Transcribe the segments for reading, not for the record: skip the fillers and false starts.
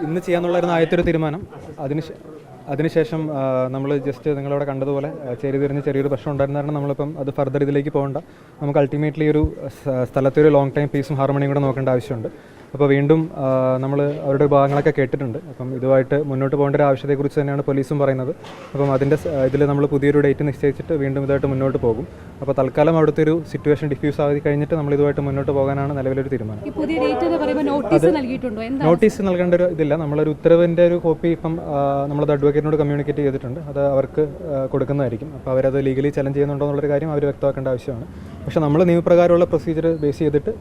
ഇന്ന് ചെയ്യാന്നുള്ളായിരുന്നു ആദ്യത്തെ ഒരു തീരുമാനം. അതിനുശേഷം നമ്മൾ ജസ്റ്റ് നിങ്ങളവിടെ കണ്ടതുപോലെ തിരിഞ്ഞ് ചെറിയൊരു പ്രശ്നം ഉണ്ടായിരുന്ന നമ്മളിപ്പം അത് ഫർദർ ഇതിലേക്ക് പോകണ്ട. നമുക്ക് അൾട്ടിമേറ്റ്ലി ഒരു സ്ഥലത്തെ ഒരു ലോങ് ടൈം പീസും ഹാർമണിയും കൂടെ നോക്കേണ്ട ആവശ്യമുണ്ട്. അപ്പോൾ വീണ്ടും നമ്മൾ അവരുടെ ഭാഗങ്ങളൊക്കെ കേട്ടിട്ടുണ്ട്. അപ്പം ഇതുമായിട്ട് മുന്നോട്ട് പോകേണ്ട ഒരു ആവശ്യത്തെക്കുറിച്ച് തന്നെയാണ് പോലീസും പറയുന്നത്. അപ്പം അതിൻ്റെ ഇതിൽ നമ്മൾ പുതിയൊരു ഡേറ്റ് നിശ്ചയിച്ചിട്ട് വീണ്ടും ഇതായിട്ട് മുന്നോട്ട് പോകും. അപ്പോൾ തൽക്കാലം അവിടുത്തെ ഒരു സിറ്റുവേഷൻ ഡിഫ്യൂസ് ആയി കഴിഞ്ഞിട്ട് നമ്മൾ ഇതുമായിട്ട് മുന്നോട്ട് പോകാനാണ് നിലവിലൊരു തീരുമാനം. നോട്ടീസ് നൽകേണ്ട ഒരു ഇതില്ല. നമ്മളൊരു ഉത്തരവിൻ്റെ ഒരു കോപ്പി ഇപ്പം നമ്മളത് അഡ്വക്കേറ്റിനോട് കമ്മ്യൂണിക്കേറ്റ് ചെയ്തിട്ടുണ്ട്. അത് അവർക്ക് കൊടുക്കുന്നതായിരിക്കും. അപ്പോൾ അവരത് ലീഗലി ചലഞ്ച് ചെയ്യുന്നുണ്ടോ എന്നുള്ളൊരു കാര്യം അവർ വ്യക്തമാക്കേണ്ട ആവശ്യമാണ്. പക്ഷേ നമ്മൾ നിയമപ്രകാരമുള്ള പ്രൊസീജിയർ ബേസ് ചെയ്തിട്ട്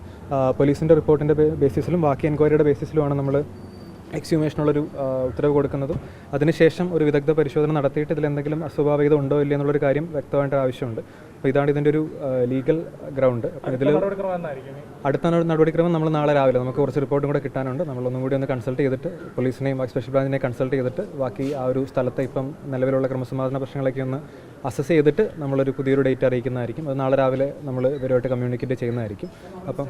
പോലീസിൻ്റെ റിപ്പോർട്ടിൻ്റെ ബേസിസിലും ബാക്കി എൻക്വയറിയുടെ ബേസിസിലുമാണ് നമ്മൾ എക്സ്ഹ്യൂമേഷനുള്ളൊരു ഉത്തരവ് കൊടുക്കുന്നതും. അതിനുശേഷം ഒരു വിദഗ്ധ പരിശോധന നടത്തിയിട്ട് ഇതിലെന്തെങ്കിലും അസ്വാഭാവികത ഉണ്ടോ ഇല്ല എന്നുള്ളൊരു കാര്യം വ്യക്തമായിട്ട് ആവശ്യമുണ്ട്. അപ്പോൾ ഇതാണ് ഇതിൻ്റെ ഒരു ലീഗൽ ഗ്രൗണ്ട്. അപ്പോൾ ഇതിൽ അടുത്ത നടപടിക്രമം നമ്മൾ നാളെ രാവിലെ നമുക്ക് കുറച്ച് റിപ്പോർട്ടും കൂടെ കിട്ടാനുണ്ട്. നമ്മളൊന്നും കൂടി ഒന്ന് കൺസൾട്ട് ചെയ്തിട്ട് പോലീസിനെയും സ്പെഷ്യൽ ബ്രാഞ്ചിനെ കൺസൾട്ട് ചെയ്തിട്ട് ബാക്കി ആ ഒരു സ്ഥലത്തെ ഇപ്പം നിലവിലുള്ള ക്രമസമാധാന പ്രശ്നങ്ങളൊക്കെ ഒന്ന് അസസ് ചെയ്തിട്ട് നമ്മളൊരു പുതിയൊരു ഡേറ്റ് അറിയിക്കുന്നതായിരിക്കും. അത് നാളെ രാവിലെ നമ്മൾ ഇവരുമായിട്ട് കമ്മ്യൂണിക്കേറ്റ് ചെയ്യുന്നതായിരിക്കും. അപ്പം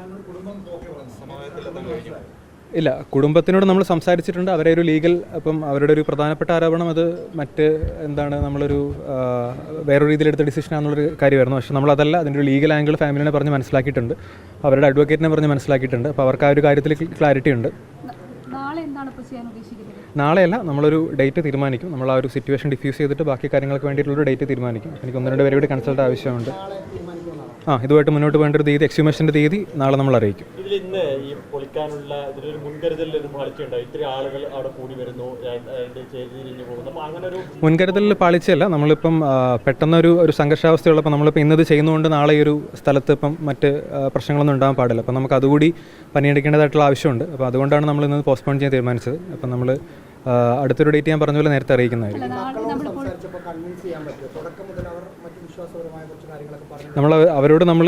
ഇല്ല, കുടുംബത്തിനോട് നമ്മൾ സംസാരിച്ചിട്ടുണ്ട്. അവരെ ഒരു ലീഗൽ അപ്പം അവരുടെ ഒരു പ്രധാനപ്പെട്ട ആരോപണം അത് നമ്മളൊരു വേറൊരു രീതിയിലെടുത്ത ഡിസിഷനാണെന്നുള്ളൊരു കാര്യമായിരുന്നു. പക്ഷേ നമ്മളതല്ല, അതിൻ്റെ ഒരു ലീഗൽ ആംഗിൾ ഫാമിലിനെ പറഞ്ഞ് മനസ്സിലാക്കിയിട്ടുണ്ട്, അവരുടെ അഡ്വക്കേറ്റിനെ പറഞ്ഞ് മനസ്സിലാക്കിയിട്ടുണ്ട്. അപ്പോൾ അവർക്ക് ആ ഒരു കാര്യത്തിൽ ക്ലാരിറ്റി ഉണ്ട്. നാളെയല്ല, നമ്മളൊരു ഡേറ്റ് തീരുമാനിക്കും. നമ്മൾ ആ ഒരു സിറ്റുവേഷൻ ഡിഫ്യൂസ് ചെയ്തിട്ട് ബാക്കി കാര്യങ്ങൾക്ക് വേണ്ടിയിട്ടുള്ളൊരു ഡേറ്റ് തീരുമാനിക്കും. എനിക്ക് 1-2 പേരോട് കൺസൾട്ട് ആവശ്യമുണ്ട്. ഇതുമായിട്ട് മുന്നോട്ട് പോകേണ്ട ഒരു തീയതി, എക്സ്ഹ്യൂമേഷൻ്റെ തീയതി നാളെ നമ്മൾ അറിയിക്കും. മുൻകരുതലിൽ പാളിച്ചല്ല. നമ്മളിപ്പം പെട്ടെന്നൊരു സംഘർഷാവസ്ഥയുള്ളപ്പോൾ നമ്മളിപ്പോൾ ഇന്നത് ചെയ്യുന്നതുകൊണ്ട് നാളെ ഒരു സ്ഥലത്ത് ഇപ്പം മറ്റ് പ്രശ്നങ്ങളൊന്നും ഉണ്ടാകാൻ പാടില്ല. അപ്പം നമുക്ക് അതുകൂടി പണിയെടുക്കേണ്ടതായിട്ടുള്ള ആവശ്യമുണ്ട്. അപ്പോൾ അതുകൊണ്ടാണ് നമ്മൾ ഇന്ന് പോസ്റ്റ്പോൺ ചെയ്യാൻ തീരുമാനിച്ചത്. അപ്പം നമ്മൾ അടുത്തൊരു ഡേറ്റ് ഞാൻ പറഞ്ഞ പോലെ നേരത്തെ അറിയിക്കുന്നതായിരിക്കും. അവരോട് നമ്മൾ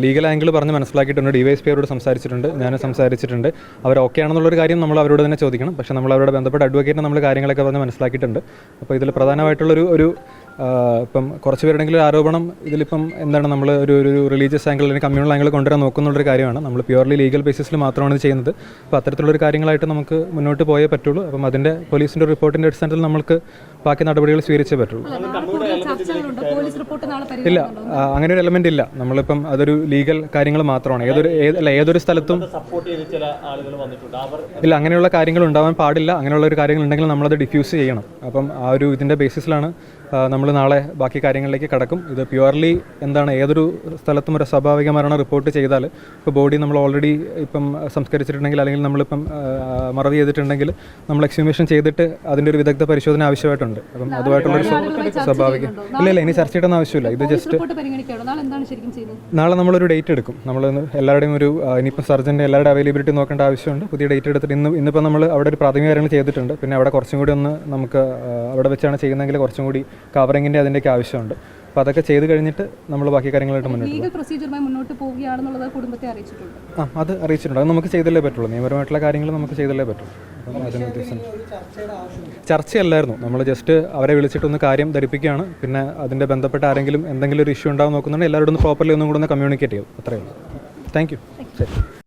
ലീഗൽ ആംഗിൾ പറഞ്ഞ് മനസ്സിലാക്കിയിട്ടുണ്ട്. DYSP അവരോട് സംസാരിച്ചിട്ടുണ്ട്, ഞാൻ സംസാരിച്ചിട്ടുണ്ട്. അവർ ഓക്കെ ആണെന്നുള്ളൊരു കാര്യം നമ്മൾ അവരോട് തന്നെ ചോദിക്കണം. പക്ഷേ നമ്മൾ അവരോട് ബന്ധപ്പെട്ട അഡ്വക്കേറ്റിനെ നമ്മൾ കാര്യങ്ങളൊക്കെ പറഞ്ഞ് മനസ്സിലാക്കിയിട്ടുണ്ട്. അപ്പോൾ ഇതിൽ പ്രധാനമായിട്ടുള്ളൊരു ഇപ്പം കുറച്ച് പേരുടെങ്കിലും ആരോപണം ഇതിലിപ്പം നമ്മൾ ഒരു റിലീജിയസ് ആംഗിൾ അല്ലെങ്കിൽ കമ്മ്യൂണൽ ആംഗിൾ കൊണ്ടുവരാൻ നോക്കുന്നുള്ളൊരു കാര്യമാണ്. നമ്മൾ പ്യുവർലി ലീഗൽ ബേസിസിൽ മാത്രമാണ് ഇത് ചെയ്യുന്നത്. അപ്പോൾ അത്തരത്തിലുള്ളൊരു കാര്യങ്ങളായിട്ട് നമുക്ക് മുന്നോട്ട് പോയേ പറ്റുള്ളൂ. അപ്പം അതിൻ്റെ പോലീസിൻ്റെ റിപ്പോർട്ടിൻ്റെ അടിസ്ഥാനത്തിൽ നമുക്ക് ബാക്കി നടപടികൾ സ്വീകരിച്ചേ പറ്റുള്ളൂ. ഇല്ല, അങ്ങനെ ഒരു എലമെന്റ് ഇല്ല. നമ്മളിപ്പം അതൊരു ലീഗൽ കാര്യങ്ങൾ മാത്രമാണ്. ഏതൊരു സ്ഥലത്തും ഇല്ല, അങ്ങനെയുള്ള കാര്യങ്ങൾ ഉണ്ടാവാൻ പാടില്ല. അങ്ങനെയുള്ള ഒരു കാര്യങ്ങൾ ഉണ്ടെങ്കിൽ നമ്മളത് ഡിഫ്യൂസ് ചെയ്യണം. അപ്പം ആ ഒരു ഇതിൻ്റെ ബേസിസിലാണ് നമ്മൾ നാളെ ബാക്കി കാര്യങ്ങളിലേക്ക് കടക്കും. ഇത് പ്യുവർലി ഏതൊരു സ്ഥലത്തും ഒരു അസ്വാഭാവിക മരണം റിപ്പോർട്ട് ചെയ്താൽ ഇപ്പോൾ ബോഡി നമ്മൾ ഓൾറെഡി ഇപ്പം സംസ്കരിച്ചിട്ടുണ്ടെങ്കിൽ അല്ലെങ്കിൽ നമ്മളിപ്പം മറവ് ചെയ്തിട്ടുണ്ടെങ്കിൽ നമ്മൾ എക്സ്ഹ്യൂമേഷൻ ചെയ്തിട്ട് അതിൻ്റെ ഒരു വിദഗ്ധ പരിശോധന ആവശ്യമായിട്ടുണ്ട്. അപ്പം അതുമായിട്ടുള്ളൊരു സ്വാഭാവിക ഇല്ല, ഇനി ചർച്ച ചെയ്യണമെന്ന് ആവശ്യമില്ല. ഇത് ജസ്റ്റ് നാളെ നമ്മളൊരു ഡേറ്റ് എടുക്കും. നമ്മൾ എല്ലാവരുടെയും ഇനിയിപ്പോൾ സർജൻ്റെ എല്ലാവരുടെ അവൈലബിലിറ്റി നോക്കേണ്ട ആവശ്യമുണ്ട്. പുതിയ ഡേറ്റ് എടുത്തിട്ട് ഇന്നിപ്പോൾ നമ്മൾ അവിടെ ഒരു പ്രാഥമിക കാര്യങ്ങൾ ചെയ്തിട്ടുണ്ട്. പിന്നെ അവിടെ കുറച്ചും കൂടി നമുക്ക് അവിടെ വെച്ചാണ് ചെയ്യുന്നതെങ്കിൽ കുറച്ചും കൂടി കവറിങ്ങിൻ്റെ അതിൻ്റെയൊക്കെ ആവശ്യമുണ്ട്. അപ്പോൾ അതൊക്കെ ചെയ്ത് കഴിഞ്ഞിട്ട് നമ്മൾ ബാക്കി കാര്യങ്ങളായിട്ട് മുന്നോട്ട് പോവുകയാണെന്നുള്ളത് കുടുംബത്തെ അറിയിച്ചിട്ടുണ്ട്. അത് അറിയിച്ചിട്ടുണ്ട്. അത് നമുക്ക് ചെയ്തല്ലേ പറ്റുള്ളൂ. നിയമപരമായിട്ടുള്ള കാര്യങ്ങൾ നമുക്ക് ചെയ്തല്ലേ പറ്റുള്ളൂ. അപ്പം അതിന് ഉദ്ദേശം ചർച്ചയല്ലായിരുന്നു. നമ്മൾ ജസ്റ്റ് അവരെ വിളിച്ചിട്ടൊന്ന് കാര്യം ധരിപ്പിക്കുകയാണ്. പിന്നെ അതിൻ്റെ ബന്ധപ്പെട്ട ആരെങ്കിലും എന്തെങ്കിലും ഒരു ഇഷ്യൂ ഉണ്ടാവും നോക്കുന്നുണ്ടെങ്കിൽ എല്ലാവരോടും പ്രോപ്പർലി ഒന്നും കൂടെ ഒന്ന് കമ്മ്യൂണിക്കേറ്റ് ചെയ്യും. അത്രയേ ഉള്ളൂ. Thank you. ശരി.